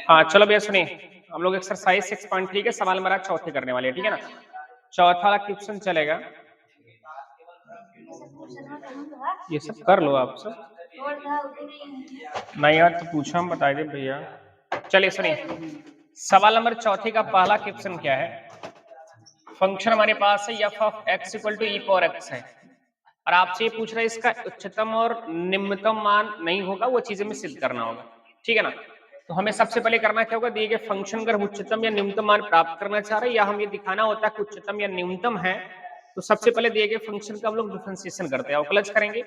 हाँ चलो भैया सुनिए, हम लोग एक्सरसाइज 6.3 के सवाल नंबर 4 करने वाले हैं, ठीक है ना। चौथा वाला क्वेश्चन चलेगा, ये सब कर लो आप सब। नहीं यार तो पूछो, हम बता दे भैया। चलिए सुनिए, सवाल नंबर 4 का पहला क्वेश्चन क्या है। फंक्शन हमारे पास है f of x equal to e power x है, और आपसे ये पूछ रहा है इसका उच्चतम और निम्नतम मान नहीं होगा, वो चीजें में सिद्ध करना होगा, ठीक है ना। तो हमें सबसे पहले करना क्या होगा, दिए गए फंक्शन का उच्चतम या न्यूनतम मान प्राप्त करना चाह रहे हैं या हम ये दिखाना होता है कि उच्चतम या न्यूनतम है, तो सबसे पहले दिए गए फंक्शन का हम लोग डिफरेंशिएशन करते हैं, अवकलज करेंगे।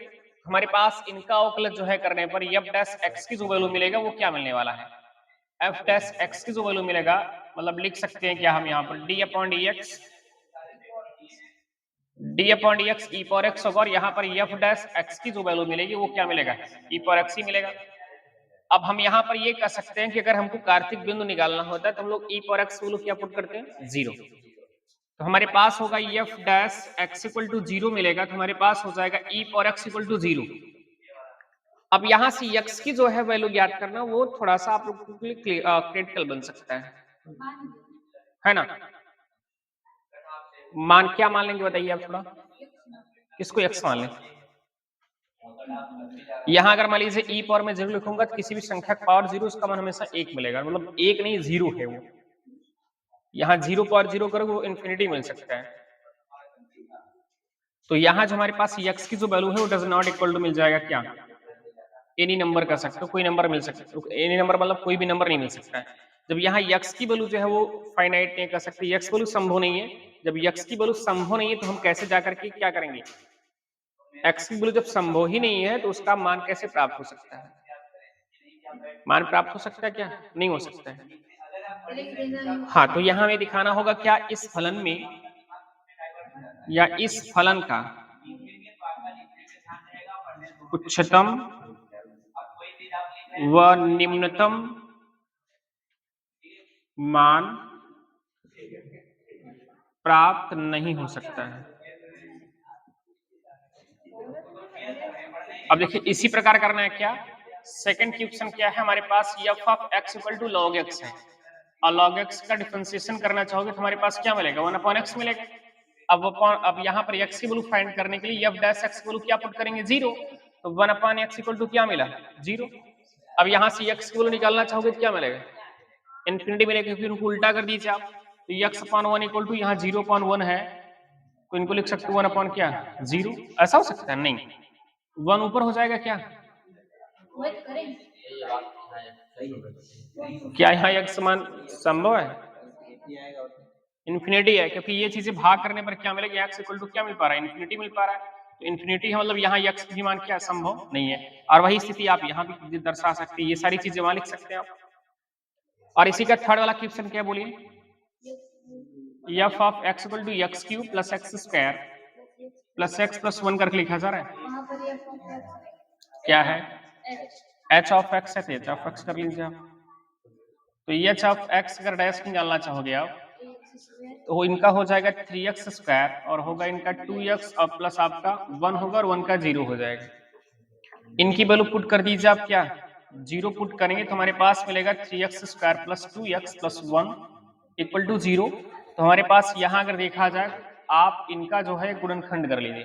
हमारे पास इनका अवकलज जो है करने पर एफ डैश एक्स की जो वैल्यू मिलेगा वो क्या मिलने वाला है, एफ डैश एक्स की जो वैल्यू मिलेगा, मतलब लिख सकते हैं क्या हम यहाँ पर d upon d x, d upon d x e power x होगा, और यहाँ पर एफ डैश एक्स की जो वैल्यू मिलेगी वो क्या मिलेगा, ई पावर एक्स ही मिलेगा। अब हम यहाँ पर ये कह सकते हैं कि अगर हमको कार्तिक बिंदु निकालना होता है तो हम लोग ई पावर एक्स वैल्यू क्या पुट करते हैं, 0। तो हमारे पास होगा f dash x equal to 0 मिलेगा, तो हमारे पास हो जाएगा e power x equal to 0। अब यहाँ से x की जो है वैल्यू ज्ञात करना, वो थोड़ा सा आप लोगों के लिए क्रिटिकल बन सकता है ना। मान क्या मान लेंगे बताइए आप थोड़ा, किसको x मान लें। यहाँ अगर मान लीजिए ई पावर में 0 लिखूंगा तो किसी भी संख्या का पावर 0 उसका मान हमेशा 1 मिलेगा, मतलब 1 नहीं 0 है वो। यहाँ 0 पावर 0 करोगे वो इन्फिनिटी मिल सकता है। तो यहाँ जो हमारे पास x की जो वैल्यू है वो डज नॉट इक्वल टू मिल जाएगा क्या, एनी नंबर कर सकते हो, कोई नंबर मिल सकता है, एनी नंबर मतलब कोई भी नंबर नहीं मिल सकता है। जब यहाँ x की वैल्यू जो है वो फाइनाइट नहीं कर सकते, x वैल्यू संभव नहीं है। जब x की वैल्यू संभव नहीं है तो हम कैसे जाकर के क्या करेंगे, x की वैल्यू जब संभव ही नहीं है तो उसका मान कैसे प्राप्त हो सकता है, मान प्राप्त हो सकता है क्या, नहीं हो सकता है। हाँ तो यहाँ हमें दिखाना होगा क्या, इस फलन में या इस फलन का उच्चतम व निम्नतम मान प्राप्त नहीं हो सकता है। अब देखिए इसी प्रकार करना है क्या, सेकंड क्वेश्चन क्या है हमारे पास, f of x equal to log x है, और लॉग एक्स का डिफरेंशिएशन करना चाहोगे तो हमारे पास क्या मिलेगा, 1 अपॉन एक्स मिलेगा। अब यहाँ पर एक्स की वैल्यू फाइंड करने के लिए एफ डैश एक्स की वैल्यू क्या पुट करेंगे, 0। तो 1 अपॉन एक्स इक्वल टू क्या मिला, 0। अब यहाँ से एक्स की वैल्यू निकालना चाहोगे तो क्या मिलेगा, इन्फिनिटी मिलेगा, क्योंकि उनको उल्टा कर दीजिए आप। तो एक्स अपॉन 1 इक्वल टू यहाँ 0 अपॉन 1 है, तो इनको लिख सकते हो 1 अपॉन क्या, 0। ऐसा हो सकता है, नहीं 1 ऊपर हो जाएगा क्या, क्या यहाँ एक्स समान संभव है, इन्फिनिटी है, क्योंकि ये चीजें भाग करने पर क्या मिलेगा, एक्स इक्वल टू क्या मिल पा रहा है, इन्फिनिटी मिल पा रहा है। तो इन्फिनिटी है मतलब यहाँ एक्स की मान क्या संभव नहीं है, और वही स्थिति आप यहाँ भी दर्शा सकते हैं, ये सारी चीजें वहां लिख सकते हैं आप। और इसी का थर्ड वाला क्वेश्चन क्या बोलिए, f of x equal to x cube plus x square plus x plus 1 करके लिखा जा रहा है, क्या है, एच ऑफ एक्स है, एच ऑफ एक्स कर लीजिए आप। तो एच ऑफ एक्स अगर डैश निकालना चाहोगे आप तो इनका हो जाएगा 3x स्क्वायर, और होगा इनका 2x और प्लस आपका 1 होगा, और 1 का 0 हो जाएगा। इनकी वैल्यू पुट कर दीजिए आप क्या, 0 पुट करेंगे तो हमारे पास मिलेगा 3x square plus 2x plus 1 equal to 0। तो हमारे पास यहाँ अगर देखा जाए आप इनका जो है गुणनखंड कर लीजिए,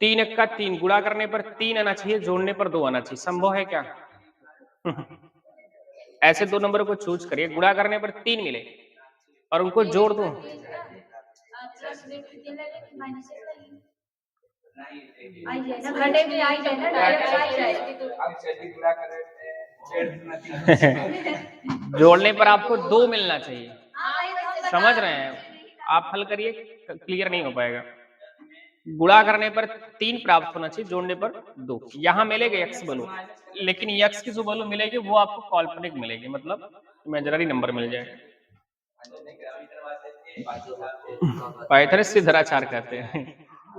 3 का 3 गुणा करने पर 3 आना चाहिए, जोड़ने पर 2 आना चाहिए, संभव है क्या ऐसे दो नंबर को चूज करिए, गुणा करने पर 3 मिले और उनको जोड़ दो, जोड़ने पर आपको 2 मिलना चाहिए, समझ रहे हैं आप, हल करिए, क्लियर नहीं हो पाएगा। गुणा करने पर 3 प्राप्त होना चाहिए, जोड़ने पर 2। यहाँ मिलेगा एक्स वैल्यू, लेकिन एक्स की जो वैल्यू मिलेगी वो आपको काल्पनिक मिलेगी, मतलब इमेजिनरी नंबर मिल जाएगा। पाइथन सिद्धराचार कहते हैं,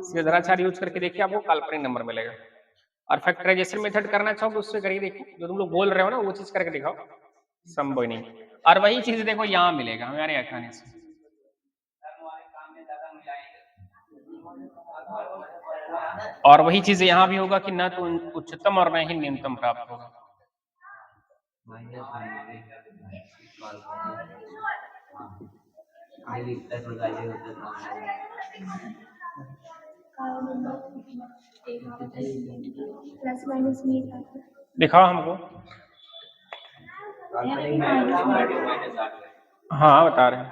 सिद्धराचार यूज करके देखिए आपको काल्पनिक नंबर मिलेगा। और फैक्टराइजेशन मेथड करना चाहोगे उससे करिए, देखो जो तुम लोग बोल रहे हो ना वो चीज करके दिखाओ, संभव नहीं। और वही चीज देखो यहाँ मिलेगा हमारे आसानी से, और वही चीज यहाँ भी होगा कि न तो उच्चतम और न ही न्यूनतम प्राप्त होगा। प्लस माइनस में दिखाओ हमको। हाँ बता रहे हैं।